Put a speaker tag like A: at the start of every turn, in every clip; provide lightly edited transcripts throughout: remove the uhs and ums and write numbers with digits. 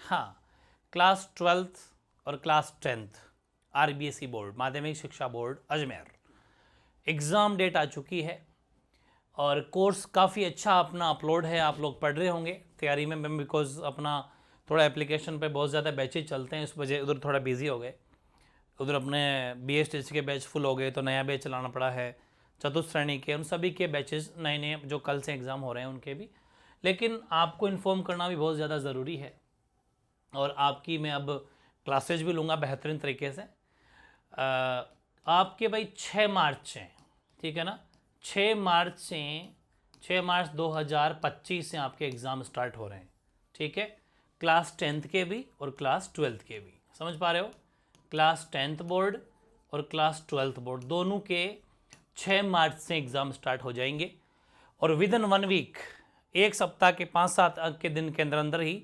A: हाँ, class 12th और class 10th RBSE board, माध्यमिक शिक्षा बोर्ड अजमेर, एग्ज़ाम डेट आ चुकी है और कोर्स काफ़ी अच्छा अपना अपलोड है, आप लोग पढ़ रहे होंगे तैयारी में। मैम बिकॉज अपना थोड़ा एप्लीकेशन पे बहुत ज़्यादा बैचेज चलते हैं, इस वजह उधर थोड़ा बिजी हो गए। उधर अपने बीएसटीसी के बैच फुल हो गए तो नया बैच चलाना पड़ा है, चतुर्थ श्रेणी के उन सभी के बैचेस नए नए जो कल से एग्ज़ाम हो रहे हैं उनके भी। लेकिन आपको इन्फॉर्म करना भी बहुत ज़्यादा ज़रूरी है और आपकी मैं अब क्लासेज भी लूँगा बेहतरीन तरीके से। आपके भाई 6 मार्च से, ठीक है ना, 6 मार्च 2025 से आपके एग्ज़ाम स्टार्ट हो रहे हैं, ठीक है। क्लास 10th के भी और क्लास 12th के भी, समझ पा रहे हो। क्लास 10th बोर्ड और क्लास 12th बोर्ड दोनों के 6 मार्च से एग्ज़ाम स्टार्ट हो जाएंगे और विद इन 1 वीक, एक सप्ताह के 5-7 के दिन के अंदर अंदर ही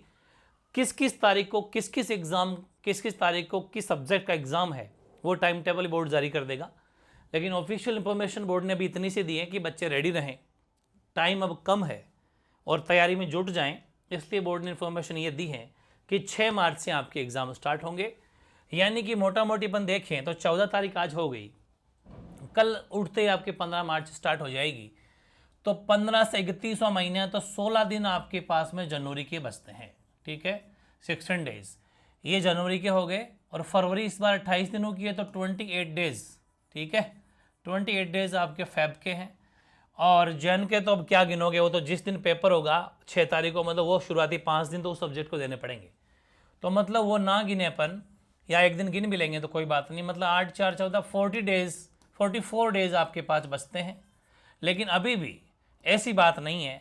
A: किस किस तारीख को किस किस तारीख को किस सब्जेक्ट का एग्ज़ाम है वो टाइम टेबल बोर्ड जारी कर देगा। लेकिन ऑफिशियल इंफॉर्मेशन बोर्ड ने भी इतनी सी दी है कि बच्चे रेडी रहें, टाइम अब कम है और तैयारी में जुट जाएं। इसलिए बोर्ड ने इन्फॉर्मेशन ये दी है कि 6 मार्च से आपके एग्ज़ाम स्टार्ट होंगे। यानी कि मोटा मोटी अपन देखें तो 14 तारीख आज हो गई, कल उठते ही आपके 15 मार्च स्टार्ट हो जाएगी। तो 15 से 31वां महीना, तो 16 दिन आपके पास में जनवरी के बचते हैं, ठीक है, 16 डेज ये जनवरी के हो गए। और फरवरी इस बार 28 दिनों की है तो 28 डेज, ठीक है, 28 डेज आपके फेब के हैं। और जैन के तो अब क्या गिनोगे, वो तो जिस दिन पेपर होगा 6 तारीख को, मतलब वो शुरुआती 5 दिन तो उस सब्जेक्ट को देने पड़ेंगे। तो मतलब वो ना गिने अपन या एक दिन गिन भी लेंगे तो कोई बात नहीं, मतलब 8 4 14 40 डेज 44 डेज आपके पास बचते हैं। लेकिन अभी भी ऐसी बात नहीं है,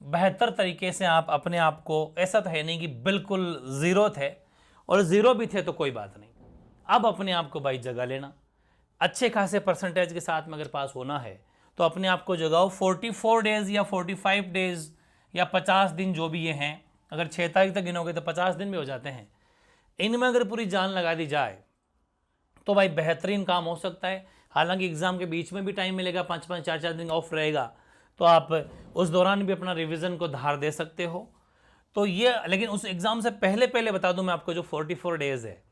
A: बेहतर तरीके से आप अपने आप को, ऐसा तो है नहीं कि बिल्कुल ज़ीरो थे, और ज़ीरो भी थे तो कोई बात नहीं, अब अपने आप को भाई जगह लेना। अच्छे खासे परसेंटेज के साथ में अगर पास होना है तो अपने आप को जगाओ। 44 डेज़ या 45 डेज़ या 50 दिन जो भी ये हैं, अगर 6 तारीख तक गिनोगे तो 50 दिन भी हो जाते हैं। इनमें अगर पूरी जान लगा दी जाए तो भाई बेहतरीन काम हो सकता है। हालांकि एग्ज़ाम के बीच में भी टाइम मिलेगा, 5-5 4-4 दिन ऑफ रहेगा, तो आप उस दौरान भी अपना रिवीजन को धार दे सकते हो। तो ये, लेकिन उस एग्ज़ाम से पहले बता दूं मैं आपको, जो 44 डेज़ है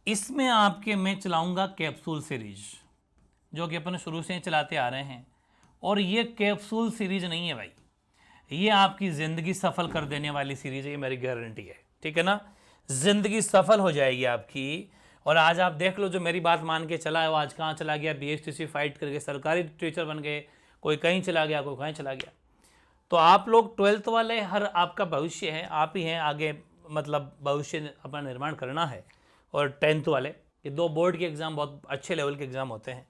A: इसमें आपके मैं चलाऊंगा कैप्सूल सीरीज, जो कि अपन शुरू से चलाते आ रहे हैं। और ये कैप्सूल सीरीज नहीं है भाई, ये आपकी ज़िंदगी सफल कर देने वाली सीरीज है, ये मेरी गारंटी है, ठीक है ना। ज़िंदगी सफल हो जाएगी आपकी। और आज आप देख लो, जो मेरी बात मान के चला है वो आज कहाँ चला गया, बीएसटीसी फाइट करके सरकारी टीचर बन गए, कोई कहीं चला गया, कोई कहीं चला गया। तो आप लोग 12th वाले, हर आपका भविष्य है, आप ही हैं आगे, मतलब भविष्य अपना निर्माण करना है। और 10th वाले, ये 2 बोर्ड के एग्ज़ाम बहुत अच्छे लेवल के एग्ज़ाम होते हैं।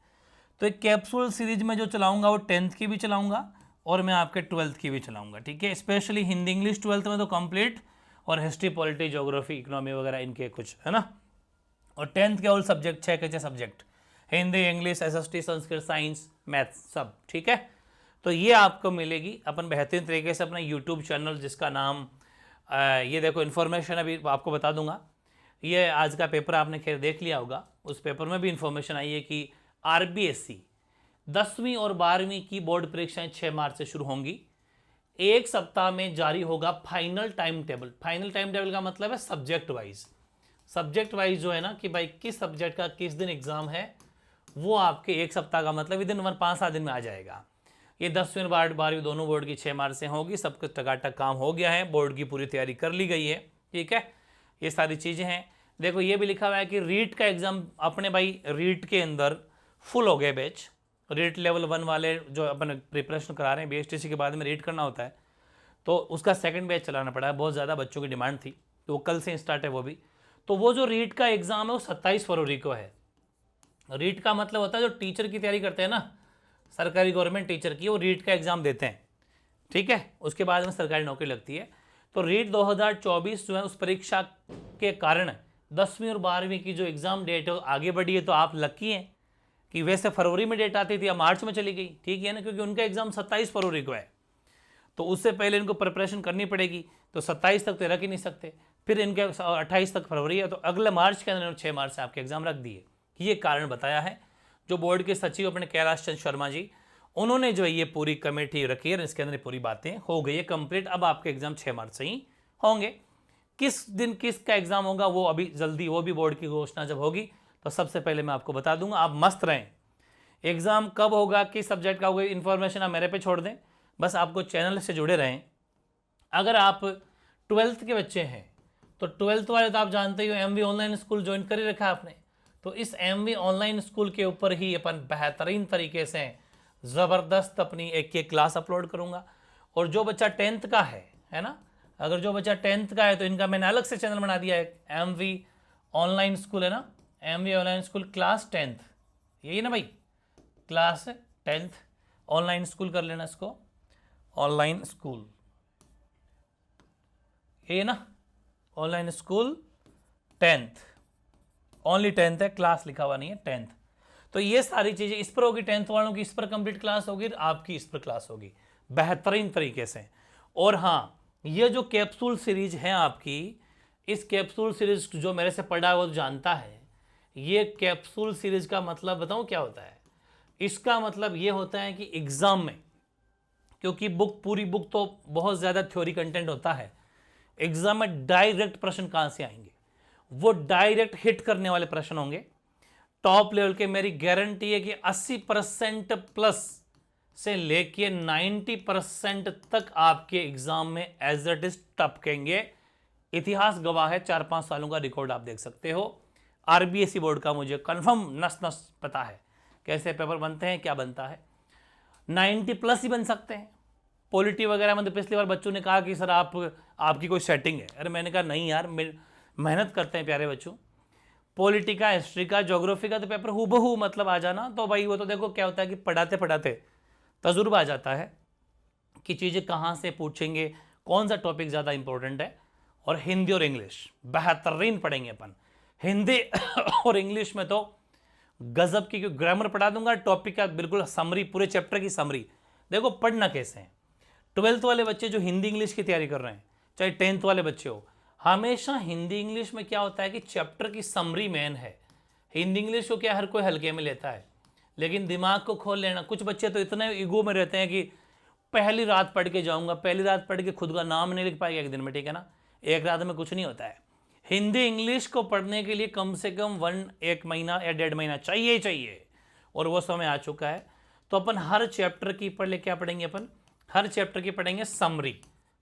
A: तो एक कैप्सूल सीरीज में जो चलाऊंगा वो 10th की भी चलाऊंगा और मैं आपके 12th की भी चलाऊंगा, ठीक है। स्पेशली हिंदी इंग्लिश 12th में तो कंप्लीट, और हिस्ट्री पॉलिटी ज्योग्राफी इकोनॉमी वगैरह इनके कुछ है ना। और 10th के ऑल सब्जेक्ट 6 के 6 subject, Hindi English SST Sanskrit science maths सब, ठीक है। तो ये आपको मिलेगी अपन बेहतरीन तरीके से अपना यूट्यूब चैनल, जिसका नाम ये देखो, इन्फॉर्मेशन अभी आपको बता दूंगा। ये आज का पेपर आपने खैर देख लिया होगा, उस पेपर में भी इन्फॉर्मेशन आई है कि आरबीएसई 10वीं और 12वीं की बोर्ड परीक्षाएं 6 मार्च से शुरू होंगी। एक सप्ताह में जारी होगा final time table. Final time table का मतलब है सब्जेक्ट वाइज जो है ना, कि भाई किस सब्जेक्ट का किस दिन एग्जाम है, वो आपके एक सप्ताह का मतलब विद इन 5-7 दिन में आ जाएगा। ये 10वीं और 12वीं दोनों बोर्ड की 6 मार्च से होगी। सब कुछ टकाटक काम हो गया है, बोर्ड की पूरी तैयारी कर ली गई है, ठीक है। ये सारी चीज़ें हैं। देखो ये भी लिखा हुआ है कि रीट का एग्ज़ाम अपने भाई रीट के अंदर फुल हो गए बैच। रीट लेवल 1 वाले जो अपन प्रिपरेशन करा रहे हैं, बीएसटीसी के बाद में रीट करना होता है, तो उसका सेकंड बैच चलाना पड़ा है। बहुत ज़्यादा बच्चों की डिमांड थी, तो वो कल से स्टार्ट है वो भी। तो वो जो रीट का एग्ज़ाम है वो 27 फरवरी को है। रीट का मतलब होता है जो टीचर की तैयारी करते हैं ना, सरकारी गवर्नमेंट टीचर की, वो रीट का एग्ज़ाम देते हैं, ठीक है। उसके बाद में सरकारी नौकरी लगती है। तो रीट 2024 जो है, उस परीक्षा के कारण 10वीं और 12वीं की जो एग्ज़ाम डेट है आगे बढ़ी है। तो आप लकी हैं कि वैसे फरवरी में डेट आती थी, अब मार्च में चली गई, ठीक है ना, क्योंकि उनका एग्ज़ाम 27 फरवरी को है। तो उससे पहले इनको प्रिपरेशन करनी पड़ेगी, तो 27 तक तो रख ही नहीं सकते। फिर इनके 28 तक फरवरी है, तो अगले मार्च के अंदर 6 मार्च से आपके एग्ज़ाम रख दिए। ये कारण बताया है जो बोर्ड के सचिव अपने कैलाश चंद शर्मा जी, उन्होंने जो ये पूरी कमेटी रखी है, इसके अंदर पूरी बातें हो गई है कंप्लीट। अब आपके एग्ज़ाम 6 मार्च से ही होंगे। किस दिन किसका एग्जाम होगा वो अभी जल्दी, वो भी बोर्ड की घोषणा जब होगी तो सबसे पहले मैं आपको बता दूंगा। आप मस्त रहें, एग्जाम कब होगा, किस सब्जेक्ट का होगा, इन्फॉर्मेशन आप मेरे पे छोड़ दें, बस आपको चैनल से जुड़े रहें। अगर आप 12th के बच्चे हैं तो 12th वाले तो आप जानते ही हो, MV ऑनलाइन स्कूल ज्वाइन कर ही रखा है आपने, तो इस MV ऑनलाइन स्कूल के ऊपर ही अपन बेहतरीन तरीके से ज़बरदस्त अपनी एक क्लास अपलोड करूँगा। और जो बच्चा 10th का है ना, अगर जो बच्चा 10th का है तो इनका मैंने अलग से चैनल बना दिया है, MV ऑनलाइन स्कूल है ना, MV online school class 10th, यही ना भाई, क्लास 10th ऑनलाइन स्कूल कर लेना इसको, ऑनलाइन स्कूल, ये ना, online school 10th, only 10th है, क्लास लिखा हुआ नहीं है, 10th। तो ये सारी चीज़ें इस पर होगी, 10th वालों की इस पर कंप्लीट क्लास होगी, आपकी इस पर क्लास होगी बेहतरीन तरीके से। और हाँ, ये जो कैप्सूल सीरीज है आपकी, इस कैप्सूल सीरीज जो मेरे से पढ़ा है वो जानता है, ये कैप्सूल सीरीज का मतलब बताऊँ क्या होता है? इसका मतलब ये होता है कि एग्ज़ाम में, क्योंकि पूरी बुक तो बहुत ज़्यादा थ्योरी कंटेंट होता है, एग्जाम में डायरेक्ट प्रश्न कहां से आएंगे, वो डायरेक्ट हिट करने वाले प्रश्न होंगे टॉप लेवल के। मेरी गारंटी है कि 80% प्लस से लेके 90% तक आपके एग्जाम में एज इट इज टपकेंगे। इतिहास गवाह है, 4-5 सालों का रिकॉर्ड आप देख सकते हो। RBSE बोर्ड का मुझे कंफर्म नस नस पता है कैसे पेपर बनते हैं, क्या बनता है। 90 प्लस ही बन सकते हैं। पॉलिटी वगैरह में तो पिछली बार बच्चों ने कहा कि सर आपकी कोई सेटिंग है, अरे मैंने कहा नहीं यार, मेहनत करते हैं प्यारे बच्चों। पॉलिटी का, हिस्ट्री का, ज्योग्राफी का तो पेपर हूबहू मतलब आ जाना, तो भाई वो तो देखो क्या होता है कि पढ़ाते पढ़ाते तजुर्बा आ जाता है कि चीज़ें कहाँ से पूछेंगे, कौन सा टॉपिक ज़्यादा इंपॉर्टेंट है। और हिंदी और इंग्लिश बेहतरीन पढ़ेंगे अपन, हिंदी और इंग्लिश में तो गजब की, क्योंकि ग्रामर पढ़ा दूंगा, टॉपिक का बिल्कुल समरी, पूरे चैप्टर की समरी। देखो पढ़ना कैसे है, 12th वाले बच्चे जो हिंदी इंग्लिश की तैयारी कर रहे हैं, चाहे 10th वाले बच्चे हो, हमेशा हिंदी इंग्लिश में क्या होता है कि चैप्टर की समरी मेन है। हिंदी इंग्लिश को क्या हर कोई हल्के में लेता है, लेकिन दिमाग को खोल लेना। कुछ बच्चे तो इतने ईगो में रहते हैं कि पहली रात पढ़ के जाऊंगा, पहली रात पढ़ के खुद का नाम नहीं लिख पाएगा एक दिन में, ठीक है ना, एक रात में कुछ नहीं होता है। हिंदी इंग्लिश को पढ़ने के लिए कम से कम 1 महीना या 1.5 महीना चाहिए चाहिए, और वो समय आ चुका है। तो अपन हर चैप्टर की पढ़ ले, क्या पढ़ेंगे अपन, हर चैप्टर की पढ़ेंगे समरी,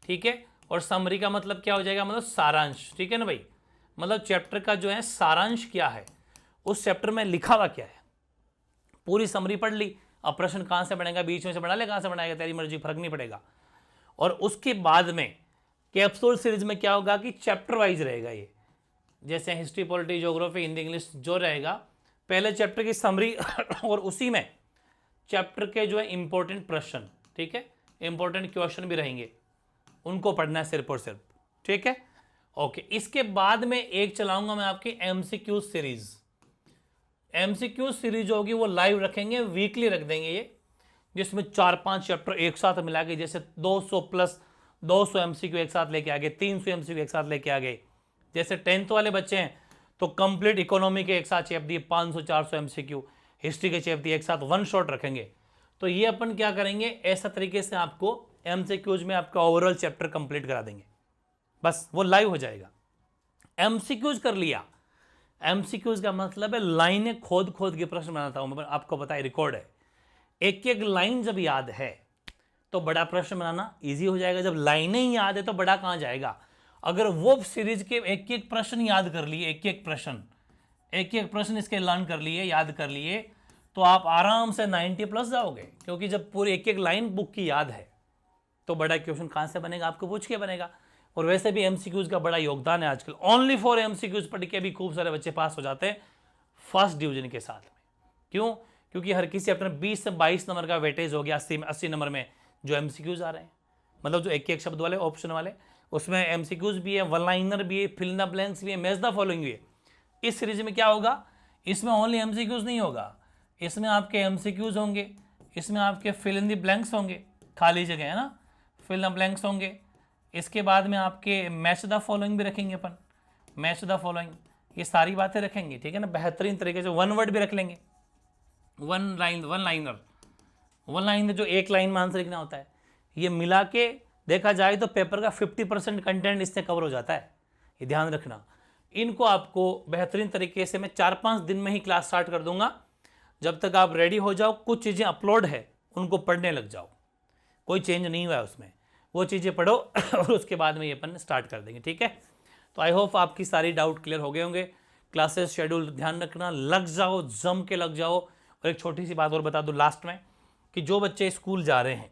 A: ठीक है। और समरी का मतलब क्या हो जाएगा, मतलब सारांश, ठीक है ना भाई, मतलब चैप्टर का जो है सारांश क्या है, उस चैप्टर में लिखा हुआ क्या है, पूरी समरी पढ़ ली। अब प्रश्न कहाँ से बनेगा, बीच में से बना ले, कहाँ से बनाएगा, तेरी मर्जी, फर्क नहीं पड़ेगा। और उसके बाद में कैप्सूल सीरीज में क्या होगा कि चैप्टर वाइज रहेगा ये, जैसे history, polity, geography, Hindi, English जो रहेगा, पहले चैप्टर की समरी और उसी में चैप्टर के जो है इंपॉर्टेंट प्रश्न, ठीक है, इंपॉर्टेंट क्वेश्चन भी रहेंगे, उनको पढ़ना है सिर्फ और सिर्फ, ठीक है। ओके, इसके बाद में एक चलाऊंगा मैं आपकी MCQ सीरीज। MCQ सीरीज होगी वो लाइव रखेंगे, वीकली रख देंगे ये, जिसमें 4-5 चैप्टर एक साथ मिला के, जैसे 200 प्लस 200 MCQ एक साथ लेके आ गए, 300 MCQ एक साथ लेके आ गए। जैसे 10th वाले बच्चे हैं तो कंप्लीट इकोनॉमी के एक साथ चैप दिए 500-400 MCQ, हिस्ट्री के चैप दिए एक साथ, वन शॉट रखेंगे। तो ये अपन क्या करेंगे, ऐसा तरीके से आपको MCQs में आपका ओवरऑल चैप्टर कंप्लीट करा देंगे, बस वो लाइव हो जाएगा। MCQs कर लिया, MCQs का मतलब है लाइनें खोद खोद के प्रश्न बनाता हूं मैं, आपको पता है रिकॉर्ड है। एक एक लाइन जब याद है तो बड़ा प्रश्न बनाना इजी हो जाएगा, जब लाइनें ही याद है तो बड़ा कहां जाएगा। अगर वो सीरीज के एक एक प्रश्न याद कर लिए, एक एक प्रश्न इसके लर्न कर लिए, याद कर लिए, तो आप आराम से 90 प्लस जाओगे, क्योंकि जब पूरी एक एक लाइन बुक की याद है तो बड़ा क्वेश्चन कहां से बनेगा, आपको पूछ के बनेगा। और वैसे भी MCQs का बड़ा योगदान है आजकल, ओनली फॉर MCQs पढ़ के भी खूब सारे बच्चे पास हो जाते हैं फर्स्ट डिवीजन के साथ में। क्यों, क्योंकि हर किसी अपने 20 से 22 नंबर का वेटेज हो गया, 80 नंबर में जो MCQs आ रहे हैं, मतलब जो एक एक शब्द वाले, ऑप्शन वाले, उसमें MCQs भी है, वन लाइनर भी है, फिल इन द ब्लैंक्स भी है, मैच द फॉलोइंग भी है। इस सीरीज में क्या होगा, इसमें ओनली MCQs नहीं होगा, इसमें आपके MCQs होंगे, इसमें आपके फिल इन द ब्लैंक्स होंगे, खाली जगह है ना, फिल इन द ब्लैंक्स होंगे। इसके बाद में आपके मैच द फॉलोइंग भी रखेंगे अपन, मैच द फॉलोइंग, ये सारी बातें रखेंगे, ठीक है ना, बेहतरीन तरीके से। वन वर्ड भी रख लेंगे, वन लाइनर जो एक लाइन में आंसर लिखना होता है, ये मिला के देखा जाए तो पेपर का 50% कंटेंट इससे कवर हो जाता है। ये ध्यान रखना। इनको आपको बेहतरीन तरीके से मैं 4-5 दिन में ही क्लास स्टार्ट कर दूंगा। जब तक आप रेडी हो जाओ, कुछ चीज़ें अपलोड है उनको पढ़ने लग जाओ, कोई चेंज नहीं हुआ है उसमें, वो चीज़ें पढ़ो और उसके बाद में ये अपन स्टार्ट कर देंगे, ठीक है। तो आई होप आपकी सारी डाउट क्लियर हो गए होंगे। क्लासेस शेड्यूल ध्यान रखना, लग जाओ, जम के लग जाओ। और एक छोटी सी बात और बता दूं लास्ट में कि जो बच्चे स्कूल जा रहे हैं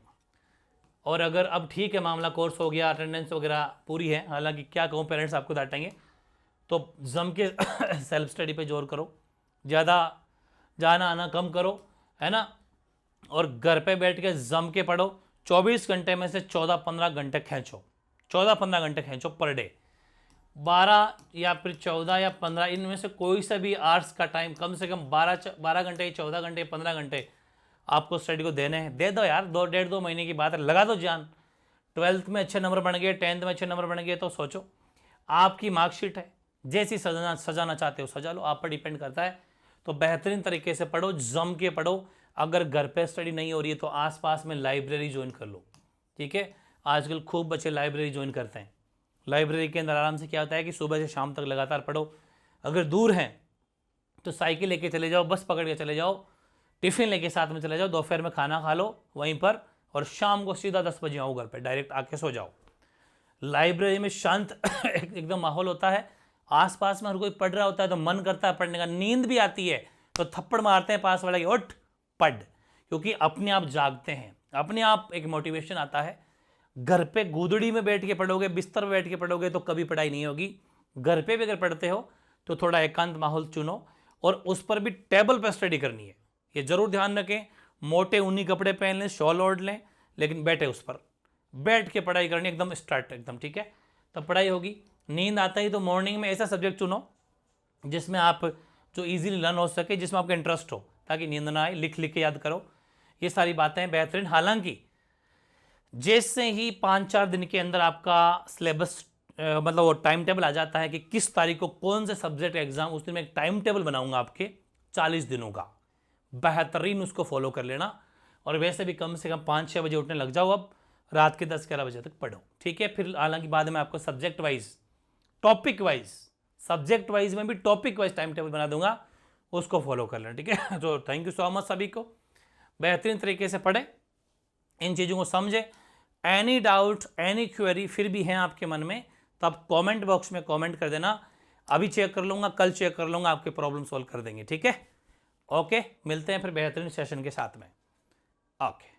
A: और अगर अब ठीक है मामला, कोर्स हो गया, अटेंडेंस वगैरह पूरी है, हालांकि क्या कहूँ पेरेंट्स आपको डांटेंगे, तो जम के सेल्फ स्टडी पे जोर करो, ज़्यादा जाना आना कम करो, है ना। और घर पे बैठ के जम के पढ़ो। 24 घंटे में से 14-15 घंटे खींचो, 14-15 घंटे खींचो पर डे। 12 या फिर 14 या 15 इनमें से कोई सा भी आवर्स का टाइम, कम से कम 12 घंटे, 14 घंटे, 15 घंटे आपको स्टडी को देने हैं। दे दो यार, 1.5-2 महीने की बात है, लगा दो जान। 12th में अच्छे नंबर बन गए, 10th में अच्छे नंबर बन गए, तो सोचो आपकी मार्कशीट है, जैसी सजाना चाहते हो सजा लो, आप पर डिपेंड करता है। तो बेहतरीन तरीके से पढ़ो, जम के पढ़ो। अगर घर पे स्टडी नहीं हो रही है तो आसपास में लाइब्रेरी ज्वाइन कर लो, ठीक है। आजकल खूब बच्चे लाइब्रेरी ज्वाइन करते हैं। लाइब्रेरी के अंदर आराम से क्या होता है कि सुबह से शाम तक लगातार पढ़ो। अगर दूर हैं तो साइकिल लेके चले जाओ, बस पकड़ के चले जाओ, टिफ़िन लेके साथ में चले जाओ, दोपहर में खाना खा लो वहीं पर, और शाम को सीधा 10 बजे आओ घर पे, डायरेक्ट आके सो जाओ। लाइब्रेरी में शांत एकदम माहौल होता है, आसपास में हर कोई पढ़ रहा होता है तो मन करता है पढ़ने का, नींद भी आती है तो थप्पड़ मारते हैं पास वाले के, उठ पढ़, क्योंकि अपने आप जागते हैं, अपने आप एक मोटिवेशन आता है। घर पे गोदड़ी में बैठ के पढ़ोगे, बिस्तर में बैठ के पढ़ोगे तो कभी पढ़ाई नहीं होगी। घर पे भी अगर पढ़ते हो तो थोड़ा एकांत माहौल चुनो, और उस पर भी टेबल पर स्टडी करनी है, ये जरूर ध्यान रखें। मोटे ऊनी कपड़े पहन लें, शॉल ओढ़ लें, लेकिन बैठे उस पर, बैठ के पढ़ाई करनी एकदम स्टार्ट एकदम, ठीक है, तब पढ़ाई होगी। नींद आता ही तो मॉर्निंग में ऐसा सब्जेक्ट चुनो जिसमें आप जो इजीली लर्न हो सके, जिसमें आपका इंटरेस्ट हो, ताकि नींद ना आए। लिख लिख के याद करो, ये सारी बातें बेहतरीन। हालांकि जैसे ही 5-4 दिन के अंदर आपका सिलेबस मतलब वो टाइम टेबल आ जाता है कि किस तारीख को कौन से सब्जेक्ट एग्जाम, उस दिन मैं एक टाइम टेबल बनाऊंगा आपके 40 दिनों का, बेहतरीन उसको फॉलो कर लेना। और वैसे भी कम से कम 5-6 बजे उठने लग जाओ, अब रात के 10-11 बजे तक पढ़ो, ठीक है। फिर हालांकि बाद में आपको subject wise, topic wise, subject wise में भी टॉपिक वाइज टाइम टेबल बना दूंगा, उसको फॉलो कर लेना, ठीक है। तो थैंक यू सो मच सभी को, बेहतरीन तरीके से पढ़े, इन चीज़ों को समझे। एनी डाउट, एनी क्वेरी फिर भी हैं आपके मन में, तब कमेंट बॉक्स में कमेंट कर देना, अभी चेक कर लूँगा, कल चेक कर लूँगा, आपके प्रॉब्लम सॉल्व कर देंगे, ठीक है। ओके, मिलते हैं फिर बेहतरीन सेशन के साथ में। ओके।